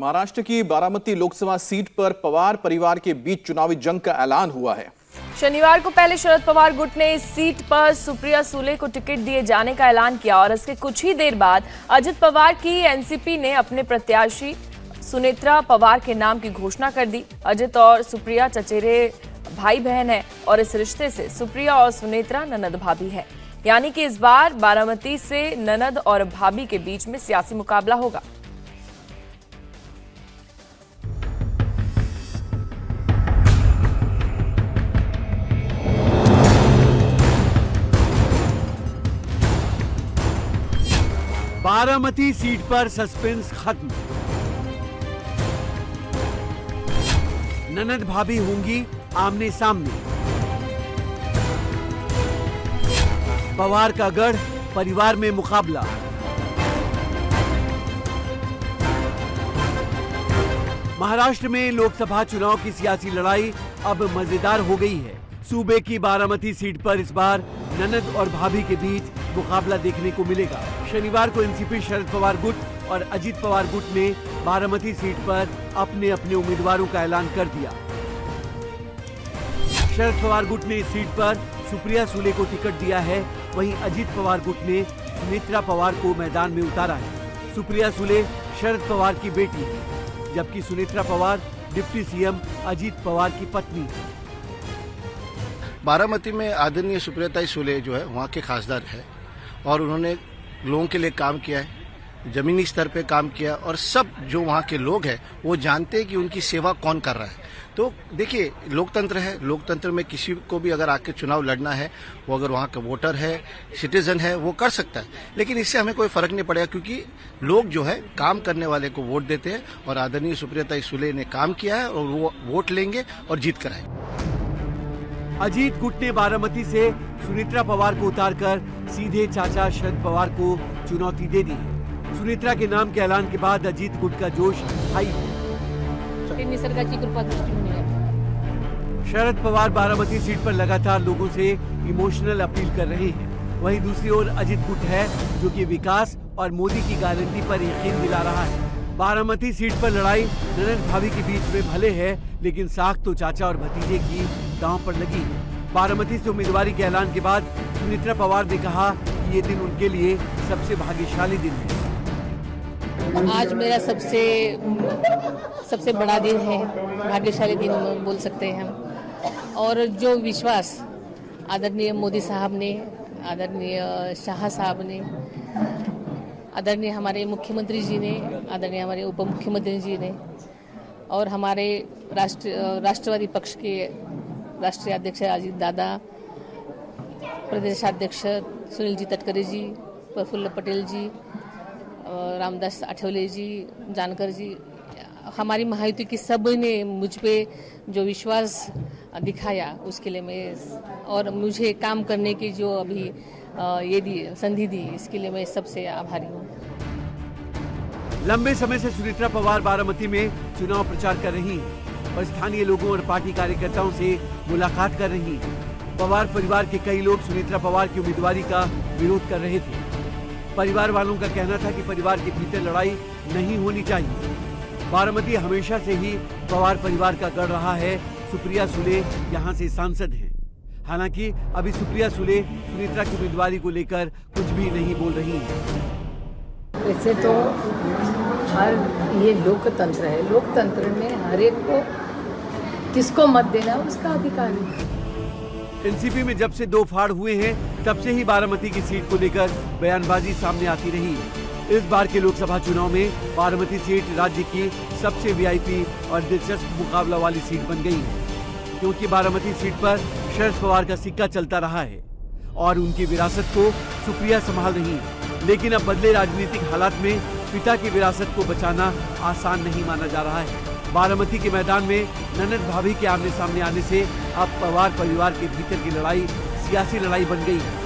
महाराष्ट्र की बारामती लोकसभा सीट पर पवार परिवार के बीच चुनावी जंग का ऐलान हुआ है। शनिवार को पहले शरद पवार गुट ने इस सीट पर सुप्रिया सुले को टिकट दिए जाने का ऐलान किया और इसके कुछ ही देर बाद अजित पवार की एनसीपी ने अपने प्रत्याशी सुनेत्रा पवार के नाम की घोषणा कर दी। अजित और सुप्रिया चचेरे भाई बहन है और इस रिश्ते से सुप्रिया और सुनेत्रा ननद भाभी है, यानी कि इस बार बारामती से ननद और भाभी के बीच में सियासी मुकाबला होगा। बारामती सीट पर सस्पेंस खत्म। ननद भाभी होंगी आमने सामने। पवार का गढ़ परिवार में मुकाबला। महाराष्ट्र में लोकसभा चुनाव की सियासी लड़ाई अब मजेदार हो गई है। सूबे की बारामती सीट पर इस बार ननद और भाभी के बीच मुकाबला देखने को मिलेगा। शनिवार को एनसीपी शरद पवार गुट और अजित पवार गुट ने बारामती सीट पर अपने अपने उम्मीदवारों का ऐलान कर दिया। शरद पवार गुट ने इस सीट पर सुप्रिया सुले को टिकट दिया है, वहीं अजित पवार गुट ने सुनेत्रा पवार को मैदान में उतारा है। सुप्रिया सुले शरद पवार की बेटी है, जबकि सुनेत्रा पवार डिप्टी सीएम अजित पवार की पत्नी है। बारामती में आदरणीय सुप्रिया सुले जो है वहाँ के खासदार है और उन्होंने लोगों के लिए काम किया है, जमीनी स्तर पे काम किया और सब जो वहाँ के लोग हैं वो जानते हैं कि उनकी सेवा कौन कर रहा है। तो देखिए, लोकतंत्र है, लोकतंत्र में किसी को भी अगर आके चुनाव लड़ना है, वो अगर वहाँ का वोटर है, सिटीजन है, वो कर सकता है, लेकिन इससे हमें कोई फर्क नहीं पड़ेगा क्योंकि लोग जो है काम करने वाले को वोट देते हैं और आदरणीय सुप्रिया सुले ने काम किया है और वो वोट लेंगे और जीत कर आएंगे। अजीत गुट ने बारामती से सुनेत्रा पवार को उतारकर सीधे चाचा शरद पवार को चुनौती दे दी है। सुनेत्रा के नाम के ऐलान के बाद अजीत गुट का जोश हाई है। निसर्गाची कृपा दृष्टी है। शरद पवार बारामती सीट पर लगातार लोगों से इमोशनल अपील कर रहे हैं। वहीं दूसरी ओर अजित गुट है जो कि विकास और मोदी की गारंटी पर यकीन दिला रहा है। बारामती सीट पर लड़ाई ननद भाभी के बीच में भले है, लेकिन साख तो चाचा और भतीजे की दांव पर लगी। बारामती से उम्मीदवारी के ऐलान के बाद सुनेत्रा पवार ने कहा कि ये दिन उनके लिए सबसे भाग्यशाली दिन है। आज मेरा सबसे बड़ा दिन है, भाग्यशाली दिन बोल सकते हैं हम। और जो विश्वास आदरणीय मोदी साहब ने, आदरणीय शाह साहब ने, आदरणीय हमारे मुख्यमंत्री जी ने, आदरणीय हमारे उप मुख्यमंत्री जी ने और हमारे राष्ट्रवादी पक्ष के राष्ट्रीय अध्यक्ष अजित दादा, प्रदेशाध्यक्ष सुनील जी तटकरे जी, प्रफुल्ल पटेल जी, रामदास आठवले जी, जानकर जी, हमारी महायुति की सब ने मुझ पे जो विश्वास दिखाया उसके लिए मैं, और मुझे काम करने की जो अभी ये संधि दी, इसके लिए मैं सबसे आभारी हूँ। लंबे समय से सुनेत्रा पवार बारामती में चुनाव प्रचार कर रही हैं और स्थानीय लोगों और पार्टी कार्यकर्ताओं से मुलाकात कर रही हैं। पवार परिवार के कई लोग सुनेत्रा पवार की उम्मीदवारी का विरोध कर रहे थे। परिवार वालों का कहना था कि परिवार के भीतर लड़ाई नहीं होनी चाहिए। बारामती हमेशा से ही पवार परिवार का गढ़ रहा है। सुप्रिया सुले यहाँ से सांसद हैं। हालांकि अभी सुप्रिया सुले सुनेत्रा की उम्मीदवारी को लेकर कुछ भी नहीं बोल रही हैं। वैसे तो ये लोकतंत्र है, लोकतंत्र में हर एक को किसको मत देना उसका अधिकार है। एनसीपी में जब से दो फाड़ हुए हैं तब से ही बारामती की सीट को लेकर बयानबाजी सामने आती रही है। इस बार के लोकसभा चुनाव में बारामती सीट राज्य की सबसे वीआईपी और दिलचस्प मुकाबला वाली सीट बन गई है, क्योंकि बारामती सीट पर शरद पवार का सिक्का चलता रहा है और उनकी विरासत को सुप्रिया संभाल रही है। लेकिन अब बदले राजनीतिक हालात में पिता की विरासत को बचाना आसान नहीं माना जा रहा है। बारामती के मैदान में ननद भाभी के आमने सामने आने से अब पवार परिवार के भीतर की लड़ाई सियासी लड़ाई बन गई है।